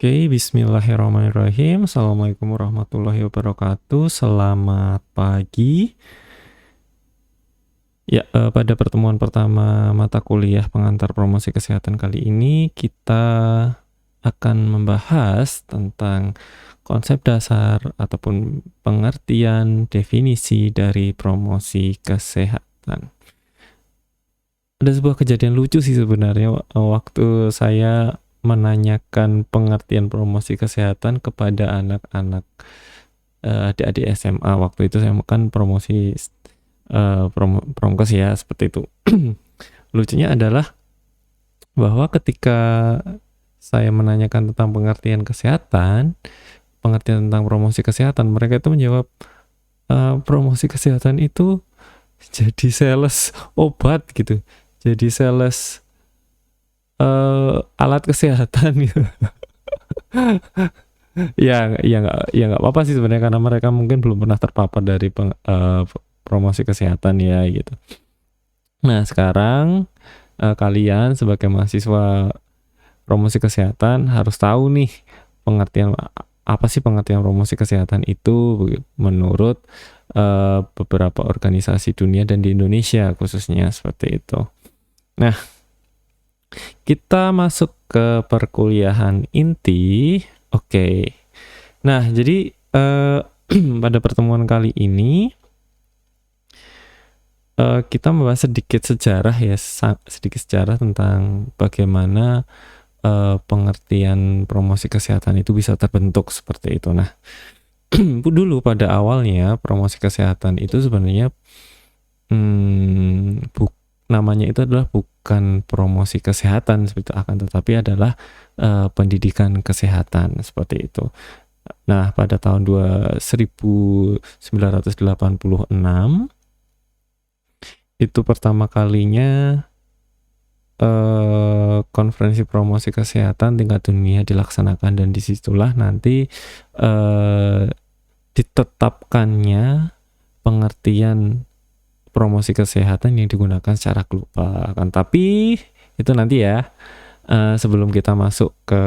Oke, bismillahirrahmanirrahim. Assalamualaikum warahmatullahi wabarakatuh. Selamat pagi. Ya, pada pertemuan pertama mata kuliah pengantar promosi kesehatan kali ini, kita akan membahas tentang konsep dasar ataupun pengertian definisi dari promosi kesehatan. Ada sebuah kejadian lucu sih sebenarnya waktu saya menanyakan pengertian promosi kesehatan kepada anak-anak adik-adik SMA. Waktu itu saya kan promosi promkes ya, seperti itu. Lucunya adalah bahwa ketika saya menanyakan tentang pengertian kesehatan, pengertian tentang promosi kesehatan, mereka itu menjawab promosi kesehatan itu jadi sales obat gitu, jadi sales alat kesehatan gitu. Ya nggak apa-apa sih sebenarnya, karena mereka mungkin belum pernah terpapar dari promosi kesehatan ya gitu. Nah sekarang kalian sebagai mahasiswa promosi kesehatan harus tahu nih pengertian apa sih pengertian promosi kesehatan itu menurut beberapa organisasi dunia dan di Indonesia khususnya, seperti itu. Nah, kita masuk ke perkuliahan inti. Oke. Nah, jadi pada pertemuan kali ini kita membahas sedikit sejarah ya, sedikit sejarah tentang bagaimana pengertian promosi kesehatan itu bisa terbentuk seperti itu. Nah, dulu pada awalnya promosi kesehatan itu sebenarnya namanya itu adalah bukan promosi kesehatan seperti itu, akan tetapi adalah pendidikan kesehatan seperti itu. Nah, pada tahun 1986 itu pertama kalinya konferensi promosi kesehatan tingkat dunia dilaksanakan, dan disitulah nanti ditetapkannya pengertian promosi kesehatan yang digunakan secara global. Kan tapi itu nanti ya, sebelum kita masuk ke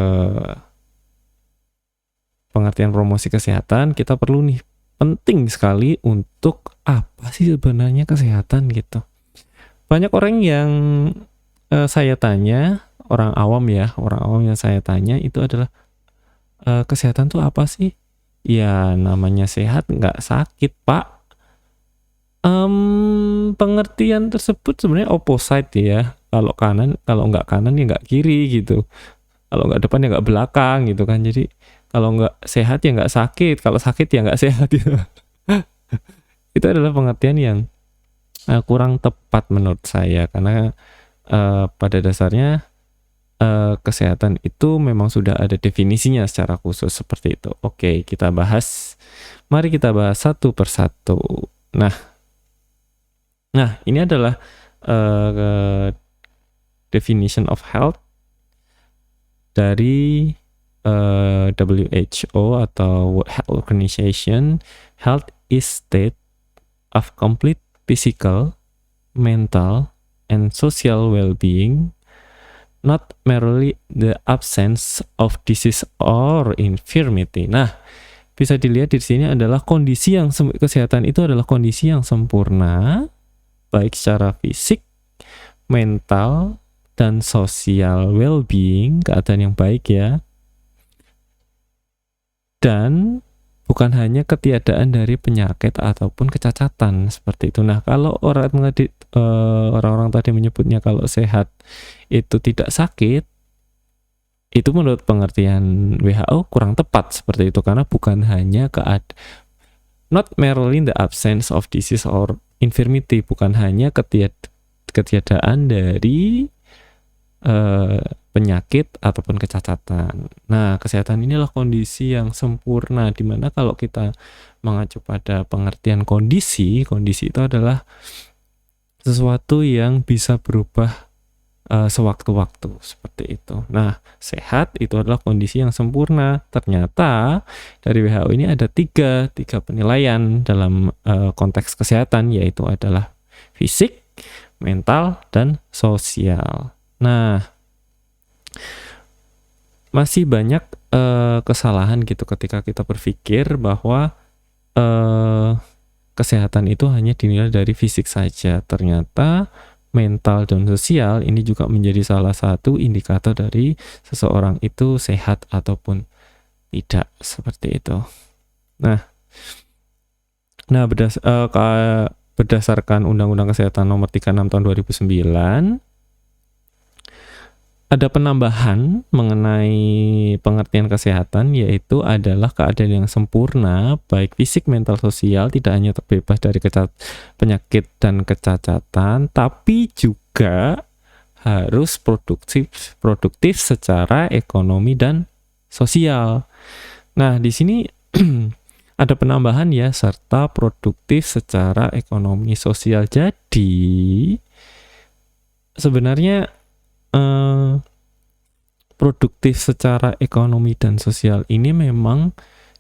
pengertian promosi kesehatan, kita perlu nih, penting sekali untuk apa sih sebenarnya kesehatan gitu. Banyak orang yang saya tanya, orang awam yang saya tanya itu adalah kesehatan tuh apa sih? Ya namanya sehat nggak sakit, Pak. Pengertian tersebut sebenarnya opposite ya. Kalau nggak kanan ya nggak kiri gitu. Kalau nggak depan ya nggak belakang gitu kan. Jadi kalau nggak sehat ya nggak sakit, kalau sakit ya nggak sehat gitu. Itu adalah pengertian yang kurang tepat menurut saya, karena pada dasarnya kesehatan itu memang sudah ada definisinya secara khusus seperti itu. Oke, mari kita bahas satu persatu. Nah, ini adalah definition of health dari WHO atau World Health Organization. Health is state of complete physical, mental, and social well-being, not merely the absence of disease or infirmity. Nah, bisa dilihat di sini adalah kesehatan itu adalah kondisi yang sempurna, baik secara fisik, mental, dan social well-being, keadaan yang baik ya. Dan bukan hanya ketiadaan dari penyakit ataupun kecacatan seperti itu. Nah, kalau orang-orang tadi menyebutnya kalau sehat itu tidak sakit, itu menurut pengertian WHO kurang tepat seperti itu, karena bukan hanya not merely the absence of disease or infirmity, bukan hanya ketiadaan dari penyakit ataupun kecacatan. Nah, kesehatan inilah kondisi yang sempurna, dimana kalau kita mengacu pada pengertian kondisi itu adalah sesuatu yang bisa berubah sewaktu-waktu seperti itu. Nah, sehat itu adalah kondisi yang sempurna. Ternyata dari WHO ini ada tiga penilaian dalam konteks kesehatan, yaitu adalah fisik, mental, dan sosial. Nah, masih banyak kesalahan gitu ketika kita berpikir bahwa kesehatan itu hanya dinilai dari fisik saja. Ternyata mental dan sosial ini juga menjadi salah satu indikator dari seseorang itu sehat ataupun tidak, seperti itu. Nah, berdasarkan Undang-Undang Kesehatan Nomor 36 Tahun 2009, ada penambahan mengenai pengertian kesehatan, yaitu adalah keadaan yang sempurna, baik fisik, mental, sosial, tidak hanya terbebas dari penyakit dan kecacatan, tapi juga harus produktif secara ekonomi dan sosial. Nah, di sini ada penambahan ya, serta produktif secara ekonomi sosial. Jadi sebenarnya produktif secara ekonomi dan sosial ini memang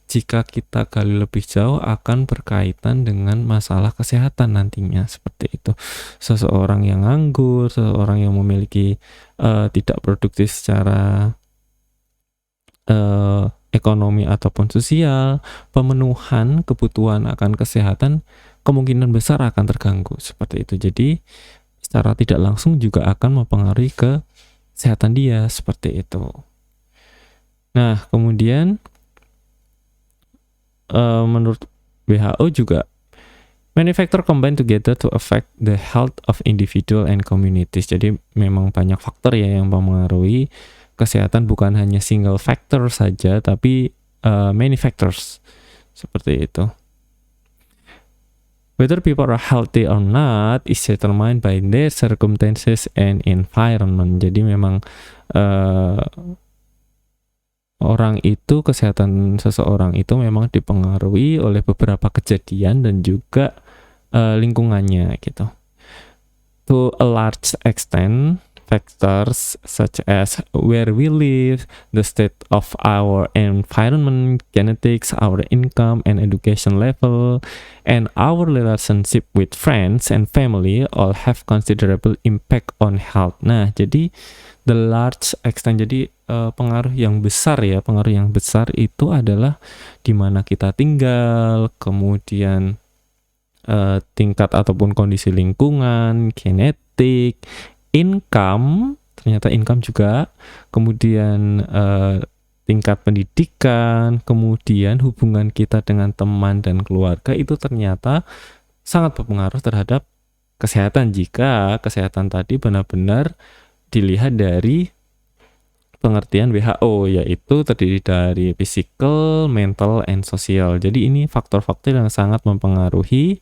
jika kita gali lebih jauh akan berkaitan dengan masalah kesehatan nantinya, seperti itu. Seseorang yang nganggur, seseorang yang memiliki tidak produktif secara ekonomi ataupun sosial, pemenuhan kebutuhan akan kesehatan kemungkinan besar akan terganggu, seperti itu. Jadi secara tidak langsung juga akan mempengaruhi kesehatan dia, seperti itu. Nah, kemudian menurut WHO juga many factors combine together to affect the health of individual and communities. Jadi memang banyak faktor ya yang mempengaruhi kesehatan, bukan hanya single factor saja, tapi many factors, seperti itu. Whether people are healthy or not is determined by their circumstances and environment. Jadi memang kesehatan seseorang itu memang dipengaruhi oleh beberapa kejadian dan juga lingkungannya gitu. To a large extent, factors such as where we live, the state of our environment, genetics, our income and education level, and our relationship with friends and family all have considerable impact on health. Nah, jadi the large extent, jadi pengaruh yang besar itu adalah di mana kita tinggal, kemudian tingkat ataupun kondisi lingkungan, genetik, income, ternyata income juga, kemudian tingkat pendidikan, kemudian hubungan kita dengan teman dan keluarga, itu ternyata sangat berpengaruh terhadap kesehatan jika kesehatan tadi benar-benar dilihat dari pengertian WHO, yaitu terdiri dari physical, mental, and social. Jadi ini faktor-faktor yang sangat mempengaruhi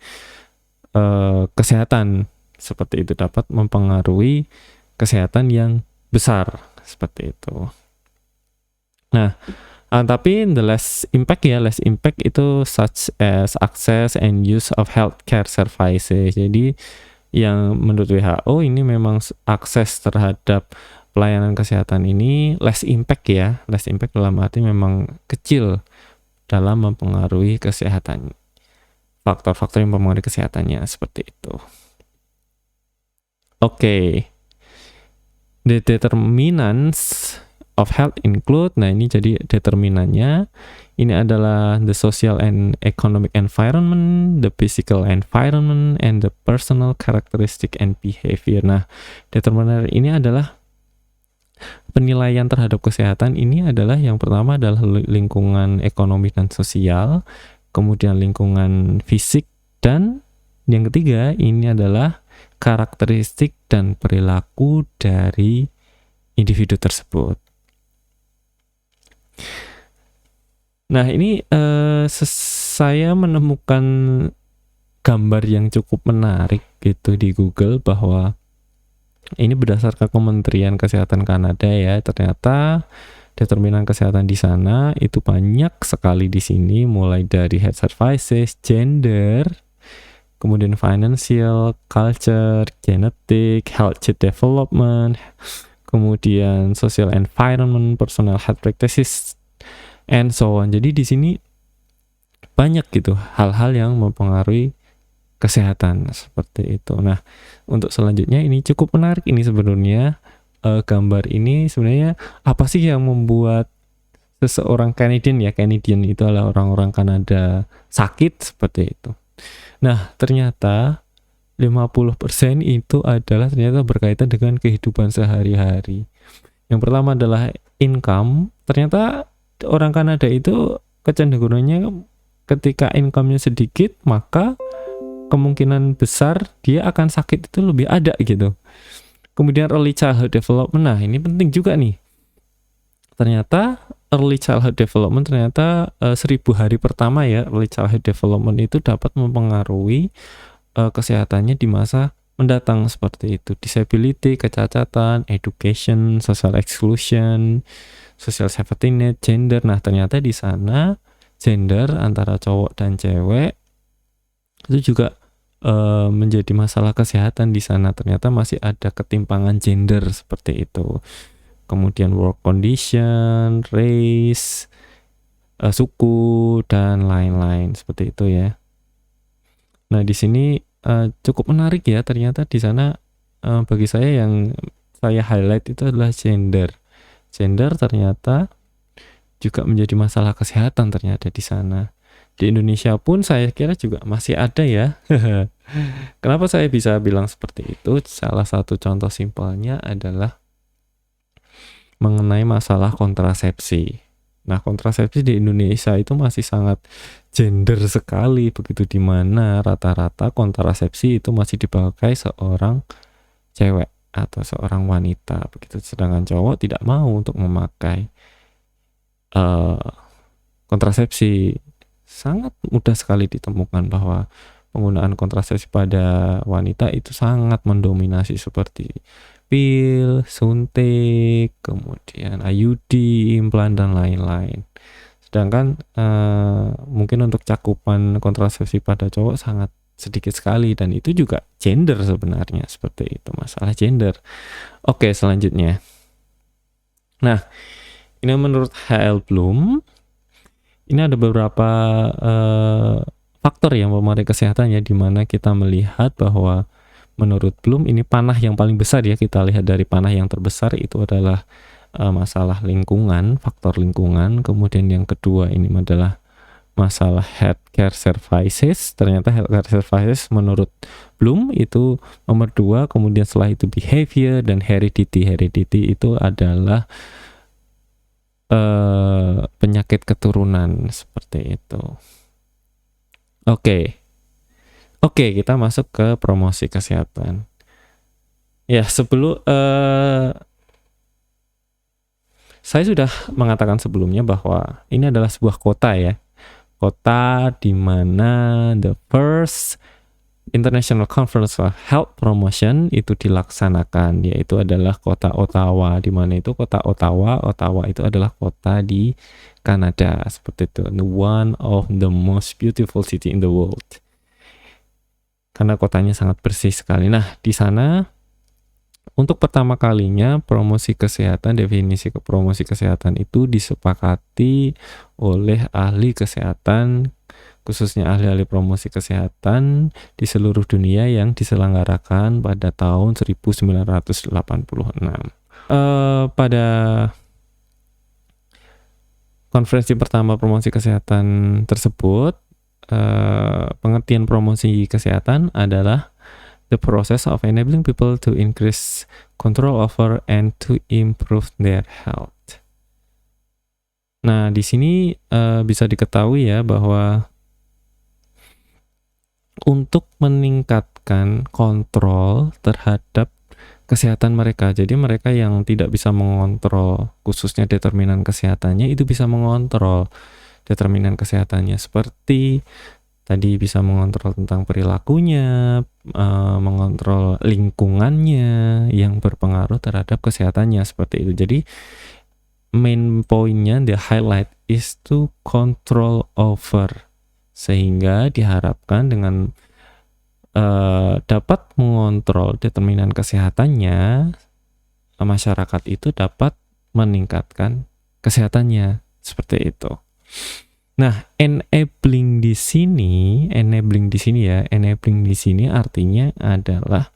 kesehatan, seperti itu, dapat mempengaruhi kesehatan yang besar, seperti itu. Nah, tapi the less impact itu such as access and use of healthcare services. Jadi yang menurut WHO ini memang akses terhadap pelayanan kesehatan ini less impact dalam arti memang kecil dalam mempengaruhi kesehatan, faktor-faktor yang mempengaruhi kesehatannya, seperti itu. Oke. The determinants of health include, nah ini jadi determinannya, ini adalah the social and economic environment, the physical environment, and the personal characteristic and behavior. Nah, determinan ini adalah penilaian terhadap kesehatan, ini adalah yang pertama adalah lingkungan ekonomi dan sosial, kemudian lingkungan fisik, dan yang ketiga ini adalah karakteristik dan perilaku dari individu tersebut. Nah, ini saya menemukan gambar yang cukup menarik gitu di Google, bahwa ini berdasarkan Kementerian Kesehatan Kanada ya. Ternyata determinan kesehatan di sana itu banyak sekali di sini, mulai dari health services, gender, kemudian financial, culture, genetic, health development, kemudian social environment, personal health practices, and so on. Jadi di sini banyak gitu hal-hal yang mempengaruhi kesehatan, seperti itu. Nah, untuk selanjutnya ini cukup menarik ini sebenarnya, gambar ini sebenarnya apa sih yang membuat seseorang Canadian itu adalah orang-orang Kanada sakit seperti itu. Nah, ternyata 50% itu adalah ternyata berkaitan dengan kehidupan sehari-hari. Yang pertama adalah income. Ternyata orang Kanada itu kecenderungannya ketika income-nya sedikit, maka kemungkinan besar dia akan sakit itu lebih ada gitu. Kemudian early childhood development. Nah, ini penting juga nih. Ternyata early childhood development ternyata 1000 hari pertama ya, early childhood development itu dapat mempengaruhi kesehatannya di masa mendatang seperti itu. Disability, kecacatan, education, social exclusion, social safety net, gender. Nah, ternyata di sana gender antara cowok dan cewek itu juga menjadi masalah kesehatan di sana. Ternyata masih ada ketimpangan gender seperti itu. Kemudian work condition, race, suku dan lain-lain seperti itu ya. Nah, di sini cukup menarik ya, ternyata di sana bagi saya yang saya highlight itu adalah gender. Gender ternyata juga menjadi masalah kesehatan ternyata di sana. Di Indonesia pun saya kira juga masih ada ya. Kenapa saya bisa bilang seperti itu? Salah satu contoh simpelnya adalah mengenai masalah kontrasepsi. Nah, kontrasepsi di Indonesia itu masih sangat gender sekali, begitu, di mana rata-rata kontrasepsi itu masih dipakai seorang cewek atau seorang wanita, begitu. Sedangkan cowok tidak mau untuk memakai kontrasepsi. Sangat mudah sekali ditemukan bahwa penggunaan kontrasepsi pada wanita itu sangat mendominasi seperti pil, suntik, kemudian IUD, implan, dan lain-lain. Sedangkan mungkin untuk cakupan kontrasepsi pada cowok sangat sedikit sekali, dan itu juga gender sebenarnya, seperti itu, masalah gender. Oke, selanjutnya. Nah, ini menurut H.L. Bloom, ini ada beberapa faktor yang mempengaruhi kesehatan ya, di mana kita melihat bahwa menurut Bloom ini panah yang paling besar ya, kita lihat dari panah yang terbesar itu adalah masalah lingkungan, faktor lingkungan. Kemudian yang kedua ini adalah masalah healthcare services. Ternyata healthcare services menurut Bloom itu nomor 2. Kemudian setelah itu behavior dan heredity. Heredity itu adalah penyakit keturunan seperti itu. Oke, kita masuk ke promosi kesehatan. Ya, sebelum saya sudah mengatakan sebelumnya bahwa ini adalah sebuah kota ya. Kota di mana the first International Conference of Health Promotion itu dilaksanakan, yaitu adalah kota Ottawa, di mana itu kota Ottawa itu adalah kota di Kanada, seperti itu. One of the most beautiful city in the world. Karena kotanya sangat bersih sekali. Nah, di sana untuk pertama kalinya promosi kesehatan, definisi promosi kesehatan itu disepakati oleh ahli kesehatan, khususnya ahli-ahli promosi kesehatan di seluruh dunia yang diselenggarakan pada tahun 1986. Pada konferensi pertama promosi kesehatan tersebut, pengertian promosi kesehatan adalah the process of enabling people to increase control over and to improve their health. Nah, di sini bisa diketahui ya bahwa untuk meningkatkan kontrol terhadap kesehatan mereka, jadi mereka yang tidak bisa mengontrol khususnya determinan kesehatannya itu bisa mengontrol determinan kesehatannya, seperti tadi bisa mengontrol tentang perilakunya, mengontrol lingkungannya yang berpengaruh terhadap kesehatannya, seperti itu. Jadi main pointnya, the highlight is to control over, sehingga diharapkan dengan dapat mengontrol determinan kesehatannya, masyarakat itu dapat meningkatkan kesehatannya, seperti itu. Nah, enabling di sini artinya adalah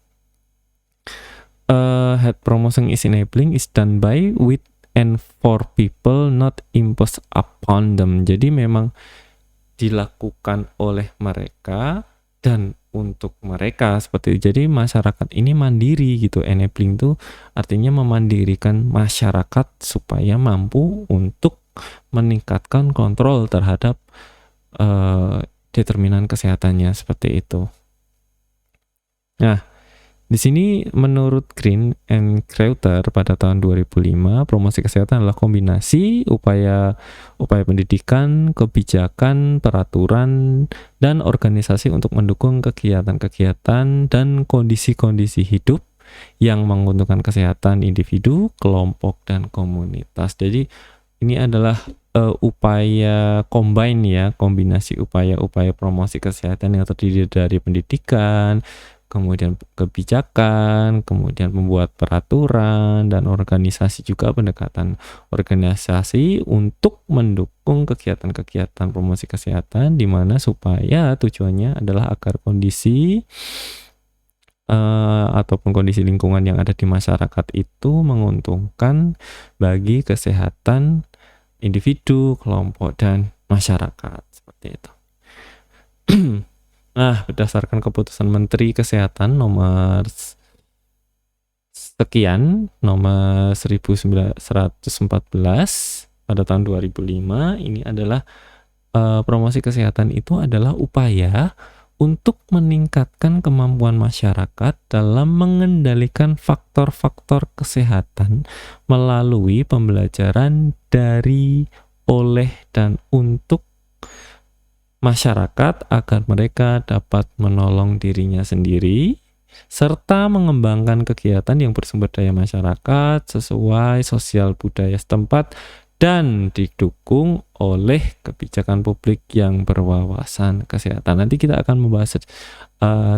health promotion is enabling is done by with and for people, not imposed upon them. Jadi memang dilakukan oleh mereka dan untuk mereka seperti itu. Jadi masyarakat ini mandiri gitu. Enabling itu artinya memandirikan masyarakat supaya mampu untuk meningkatkan kontrol terhadap determinan kesehatannya seperti itu. Nah, di sini menurut Green and Crowther pada tahun 2005, promosi kesehatan adalah kombinasi upaya pendidikan, kebijakan, peraturan, dan organisasi untuk mendukung kegiatan-kegiatan dan kondisi-kondisi hidup yang menguntungkan kesehatan individu, kelompok, dan komunitas. Jadi ini adalah upaya combine ya, kombinasi upaya-upaya promosi kesehatan yang terdiri dari pendidikan, kemudian kebijakan, kemudian membuat peraturan, dan organisasi juga pendekatan organisasi untuk mendukung kegiatan-kegiatan promosi kesehatan, di mana supaya tujuannya adalah agar kondisi ataupun kondisi lingkungan yang ada di masyarakat itu menguntungkan bagi kesehatan individu, kelompok, dan masyarakat seperti itu. Nah, berdasarkan keputusan Menteri Kesehatan nomor sekian, nomor 1914 pada tahun 2005, ini adalah promosi kesehatan itu adalah upaya untuk meningkatkan kemampuan masyarakat dalam mengendalikan faktor-faktor kesehatan melalui pembelajaran dari, oleh, dan untuk masyarakat agar mereka dapat menolong dirinya sendiri, serta mengembangkan kegiatan yang bersumber daya masyarakat sesuai sosial budaya setempat dan didukung oleh kebijakan publik yang berwawasan kesehatan. Nanti kita akan membahas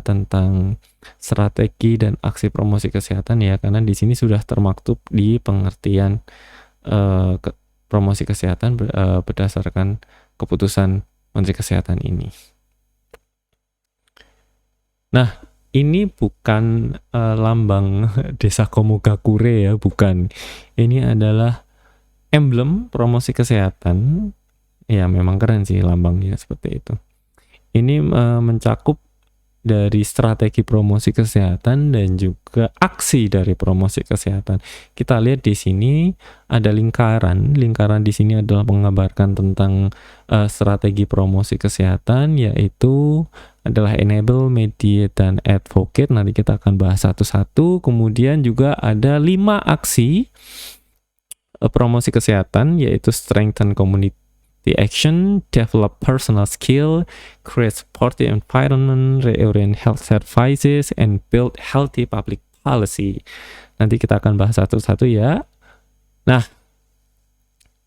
tentang strategi dan aksi promosi kesehatan ya, karena di sini sudah termaktub di pengertian promosi kesehatan berdasarkan keputusan Menteri Kesehatan ini. Nah, ini bukan lambang Desa Komogakure ya, bukan. Ini adalah emblem promosi kesehatan. Ya, memang keren sih lambangnya seperti itu. Ini mencakup dari strategi promosi kesehatan dan juga aksi dari promosi kesehatan. Kita lihat di sini ada lingkaran. Lingkaran di sini adalah menggambarkan tentang strategi promosi kesehatan, yaitu adalah enable, mediate, dan advocate. Nanti kita akan bahas satu-satu. Kemudian juga ada 5 aksi promosi kesehatan, yaitu strengthen community action, develop personal skill, create supportive environment, reorient health services, and build healthy public policy. Nanti kita akan bahas satu-satu ya. Nah,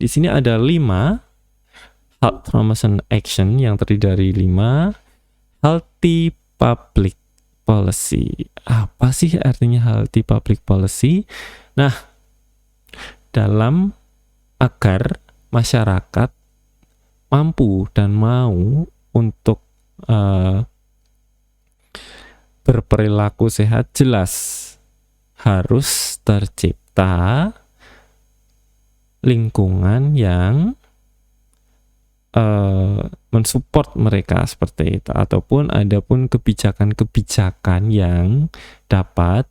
di sini ada 5 health promotion action yang terdiri dari 5 healthy public policy. Apa sih artinya healthy public policy? Nah, dalam agar masyarakat mampu dan mau untuk berperilaku sehat, jelas harus tercipta lingkungan yang mensupport mereka seperti itu, ataupun adapun kebijakan-kebijakan yang dapat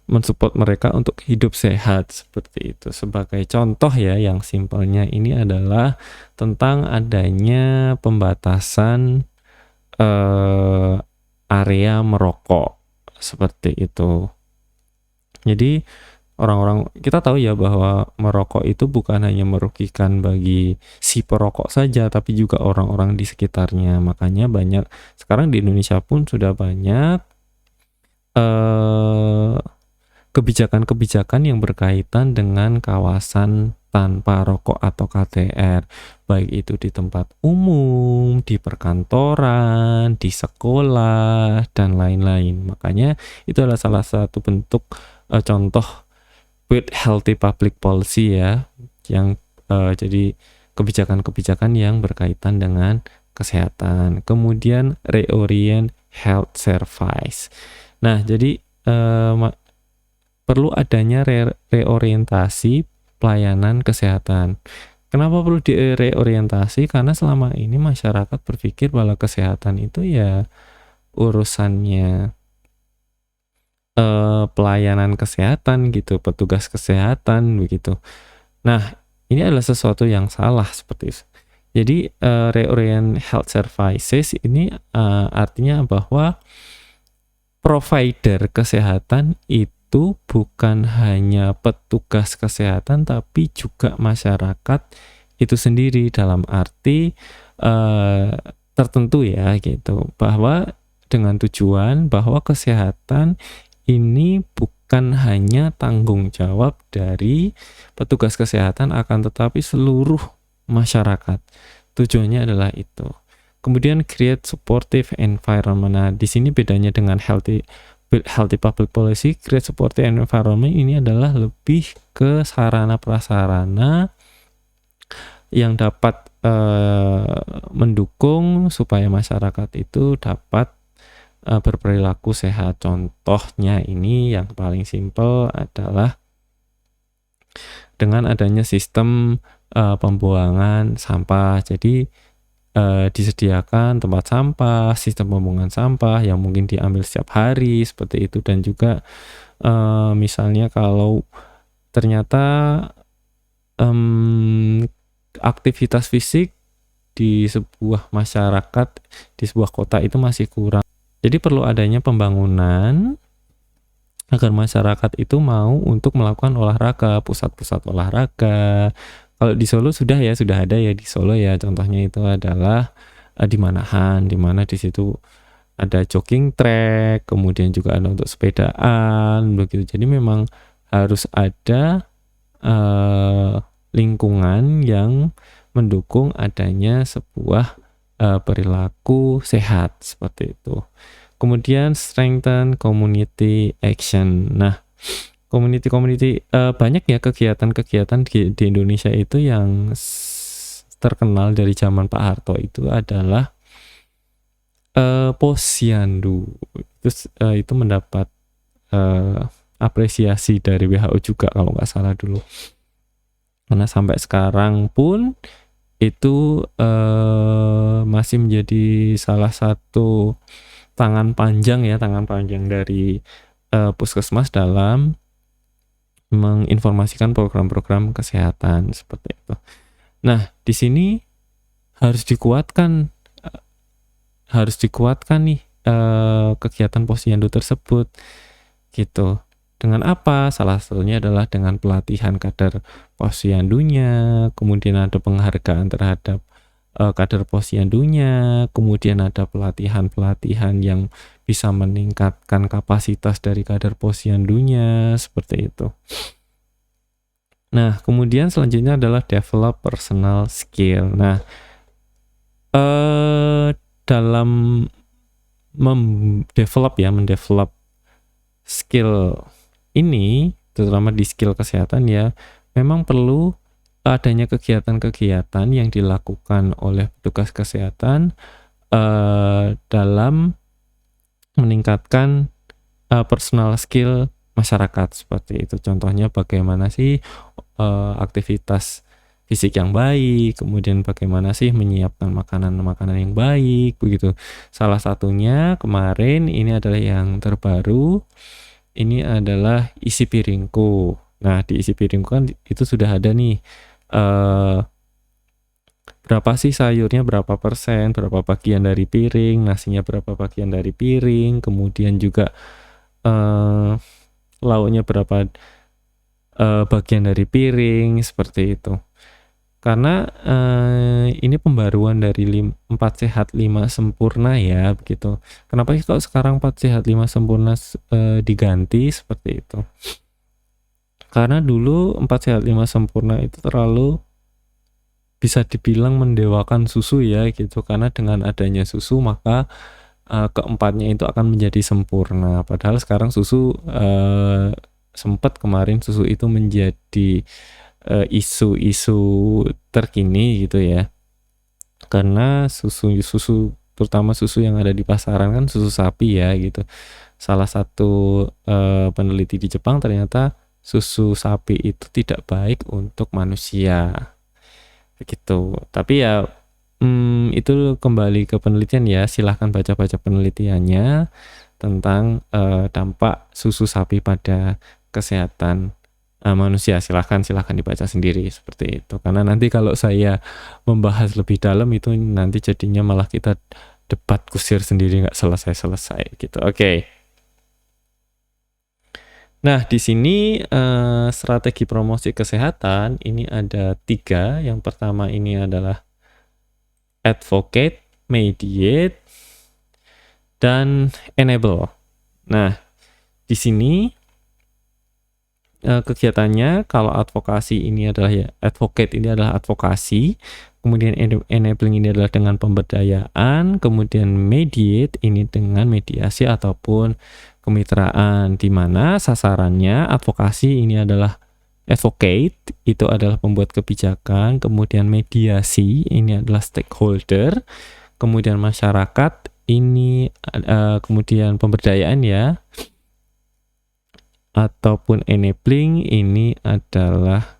mensupport mereka untuk hidup sehat seperti itu. Sebagai contoh ya, yang simpelnya ini adalah tentang adanya pembatasan area merokok seperti itu. Jadi orang-orang, kita tahu ya bahwa merokok itu bukan hanya merugikan bagi si perokok saja, tapi juga orang-orang di sekitarnya. Makanya banyak sekarang di Indonesia pun sudah banyak kebijakan-kebijakan yang berkaitan dengan kawasan tanpa rokok atau KTR, baik itu di tempat umum, di perkantoran, di sekolah, dan lain-lain. Makanya itu adalah salah satu bentuk contoh with healthy public policy ya, yang jadi kebijakan-kebijakan yang berkaitan dengan kesehatan. Kemudian reorient health service. Nah, jadi perlu adanya reorientasi pelayanan kesehatan. Kenapa perlu direorientasi? Karena selama ini masyarakat berpikir bahwa kesehatan itu ya urusannya pelayanan kesehatan gitu, petugas kesehatan begitu. Nah, ini adalah sesuatu yang salah seperti itu. Jadi reorient health services ini artinya bahwa provider kesehatan itu bukan hanya petugas kesehatan tapi juga masyarakat itu sendiri, dalam arti tertentu ya gitu, bahwa dengan tujuan bahwa kesehatan ini bukan hanya tanggung jawab dari petugas kesehatan akan tetapi seluruh masyarakat. Tujuannya adalah itu. Kemudian create supportive environment. Nah, di sini bedanya dengan healthy public policy. Create supportive environment ini adalah lebih ke sarana prasarana yang dapat mendukung supaya masyarakat itu dapat berperilaku sehat. Contohnya ini yang paling simpel adalah dengan adanya sistem pembuangan sampah. Jadi disediakan tempat sampah, sistem pembuangan sampah yang mungkin diambil setiap hari seperti itu, dan juga misalnya kalau ternyata aktivitas fisik di sebuah masyarakat, di sebuah kota itu masih kurang. Jadi perlu adanya pembangunan agar masyarakat itu mau untuk melakukan olahraga, pusat-pusat olahraga. Kalau di Solo sudah ada ya di Solo ya. Contohnya itu adalah di Manahan, di mana di situ ada jogging track, kemudian juga ada untuk sepedaan begitu. Jadi memang harus ada lingkungan yang mendukung adanya sebuah perilaku sehat seperti itu. Kemudian strengthen community action. Nah, community banyak ya kegiatan-kegiatan di Indonesia itu yang terkenal dari zaman Pak Harto itu adalah posyandu. Itu mendapat apresiasi dari WHO juga kalau nggak salah dulu. Karena sampai sekarang pun itu masih menjadi salah satu tangan panjang dari puskesmas dalam menginformasikan program-program kesehatan seperti itu. Nah, di sini harus dikuatkan nih kegiatan posyandu tersebut gitu. Dengan apa? Salah satunya adalah dengan pelatihan kader posyandunya, kemudian ada penghargaan terhadap kader posyandunya, kemudian ada pelatihan yang bisa meningkatkan kapasitas dari kader posyandunya, seperti itu. Nah, kemudian selanjutnya adalah develop personal skill. Nah, dalam mendevelop skill ini, terutama di skill kesehatan ya, memang perlu adanya kegiatan-kegiatan yang dilakukan oleh petugas kesehatan dalam meningkatkan personal skill masyarakat seperti itu. Contohnya bagaimana sih aktivitas fisik yang baik, kemudian bagaimana sih menyiapkan makanan-makanan yang baik begitu. Salah satunya kemarin ini adalah yang terbaru, ini adalah isi piringku. Nah, di isi piringku kan itu sudah ada nih berapa sih sayurnya, berapa persen, berapa bagian dari piring, nasinya berapa bagian dari piring, kemudian juga lauknya berapa bagian dari piring, seperti itu. Karena ini pembaruan dari 4 sehat 5 sempurna ya begitu. Kenapa sih kalau sekarang 4 sehat 5 sempurna diganti seperti itu? Karena dulu 4 sehat 5 sempurna itu terlalu bisa dibilang mendewakan susu ya gitu, karena dengan adanya susu maka keempatnya itu akan menjadi sempurna. Padahal sekarang susu sempat kemarin susu itu menjadi isu-isu terkini gitu ya, karena susu terutama susu yang ada di pasaran kan susu sapi ya gitu. Salah satu peneliti di Jepang ternyata susu sapi itu tidak baik untuk manusia begitu. Tapi ya itu kembali ke penelitian ya, silahkan baca-baca penelitiannya tentang dampak susu sapi pada kesehatan manusia. Silahkan dibaca sendiri seperti itu, karena nanti kalau saya membahas lebih dalam itu nanti jadinya malah kita debat kusir sendiri nggak selesai gitu. Oke. Nah, di sini strategi promosi kesehatan ini ada 3. Yang pertama ini adalah advocate, mediate, dan enable. Nah, di sini kegiatannya kalau advokasi ini adalah ya advocate ini adalah advokasi, kemudian enabling ini adalah dengan pemberdayaan, kemudian mediate ini dengan mediasi ataupun kemitraan, di mana sasarannya advokasi ini adalah advocate itu adalah pembuat kebijakan, kemudian mediasi ini adalah stakeholder, kemudian masyarakat ini kemudian pemberdayaan ya, ataupun enabling ini adalah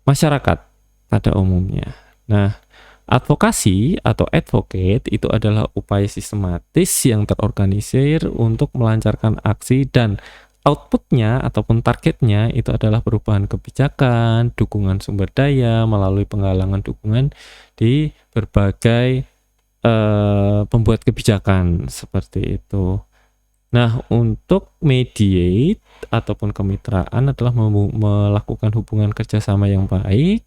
masyarakat pada umumnya. Nah, advokasi atau advocate itu adalah upaya sistematis yang terorganisir untuk melancarkan aksi dan outputnya ataupun targetnya itu adalah perubahan kebijakan, dukungan sumber daya melalui penggalangan dukungan di berbagai pembuat kebijakan seperti itu. Nah, untuk mediate ataupun kemitraan adalah melakukan hubungan kerjasama yang baik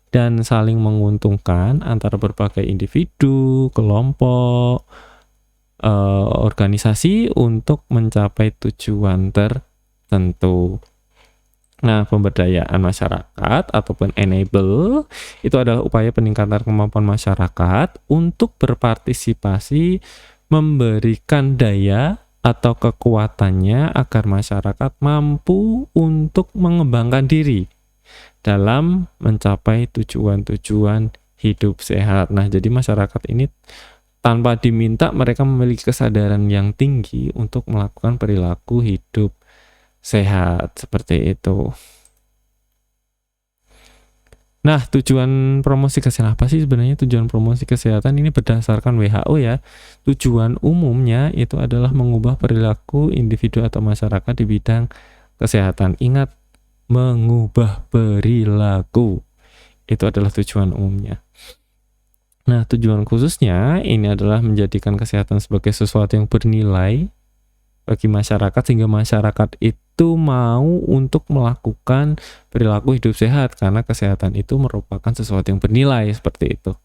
dan saling menguntungkan antara berbagai individu, kelompok, organisasi untuk mencapai tujuan tertentu. Nah, pemberdayaan masyarakat ataupun enable itu adalah upaya peningkatan kemampuan masyarakat untuk berpartisipasi, memberikan daya atau kekuatannya agar masyarakat mampu untuk mengembangkan diri dalam mencapai tujuan-tujuan hidup sehat. Nah, jadi masyarakat ini tanpa diminta mereka memiliki kesadaran yang tinggi untuk melakukan perilaku hidup sehat seperti itu. Nah, tujuan promosi kesehatan apa sih sebenarnya tujuan promosi kesehatan ini berdasarkan WHO ya. Tujuan umumnya itu adalah mengubah perilaku individu atau masyarakat di bidang kesehatan. Ingat, mengubah perilaku. Itu adalah tujuan umumnya. Nah, tujuan khususnya ini adalah menjadikan kesehatan sebagai sesuatu yang bernilai bagi masyarakat sehingga masyarakat itu mau untuk melakukan perilaku hidup sehat karena kesehatan itu merupakan sesuatu yang bernilai seperti itu.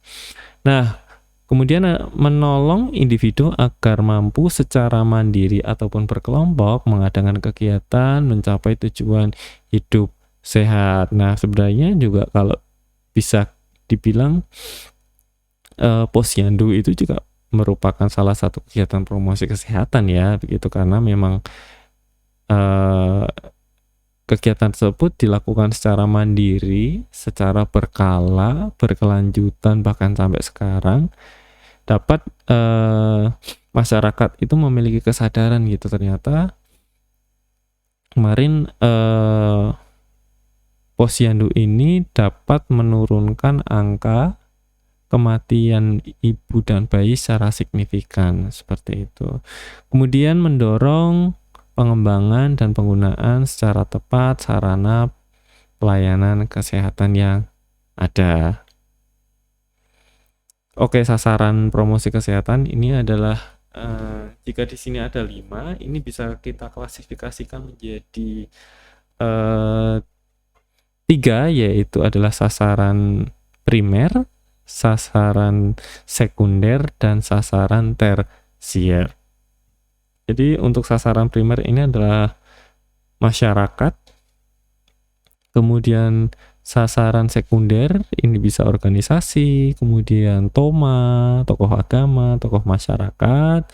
Nah, kemudian menolong individu agar mampu secara mandiri ataupun berkelompok mengadakan kegiatan mencapai tujuan hidup sehat. Nah, sebenarnya juga kalau bisa dibilang Posyandu itu juga merupakan salah satu kegiatan promosi kesehatan ya begitu, karena memang kegiatan tersebut dilakukan secara mandiri, secara berkala, berkelanjutan bahkan sampai sekarang dapat masyarakat itu memiliki kesadaran gitu. Ternyata kemarin Posyandu ini dapat menurunkan angka kematian ibu dan bayi secara signifikan seperti itu. Kemudian mendorong pengembangan dan penggunaan secara tepat sarana pelayanan kesehatan yang ada. Oke, sasaran promosi kesehatan ini adalah jika di sini ada 5, ini bisa kita klasifikasikan menjadi 3, yaitu adalah sasaran primer, sasaran sekunder, dan sasaran tersier. Jadi untuk sasaran primer ini adalah masyarakat, kemudian sasaran sekunder ini bisa organisasi, kemudian TOMA, tokoh agama, tokoh masyarakat.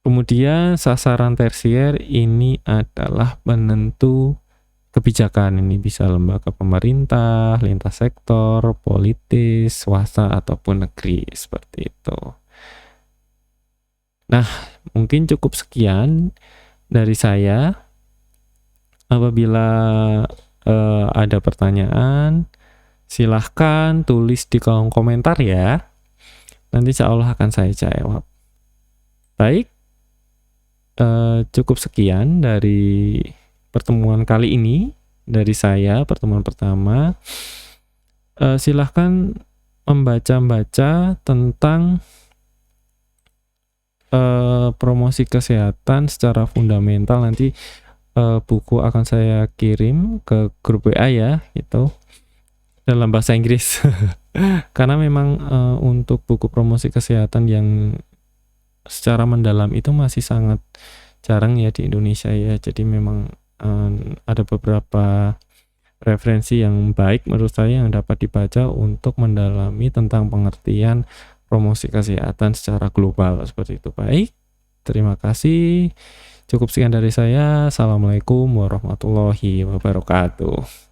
Kemudian sasaran tersier ini adalah penentu kebijakan. Ini bisa lembaga pemerintah, lintas sektor, politis, swasta, ataupun negeri, seperti itu. Nah, mungkin cukup sekian dari saya. Apabila ada pertanyaan, silahkan tulis di kolom komentar ya. Nanti insya Allah akan saya jawab. Baik, cukup sekian dari pertemuan kali ini dari saya, pertemuan pertama. Silahkan membaca-baca tentang promosi kesehatan secara fundamental. Nanti buku akan saya kirim ke grup WA ya, gitu, dalam bahasa Inggris. Karena memang untuk buku promosi kesehatan yang secara mendalam itu masih sangat jarang ya di Indonesia ya. Jadi memang ada beberapa referensi yang baik menurut saya yang dapat dibaca untuk mendalami tentang pengertian promosi kesehatan secara global, seperti itu. Baik, terima kasih. Cukup sekian dari saya. Assalamualaikum warahmatullahi wabarakatuh.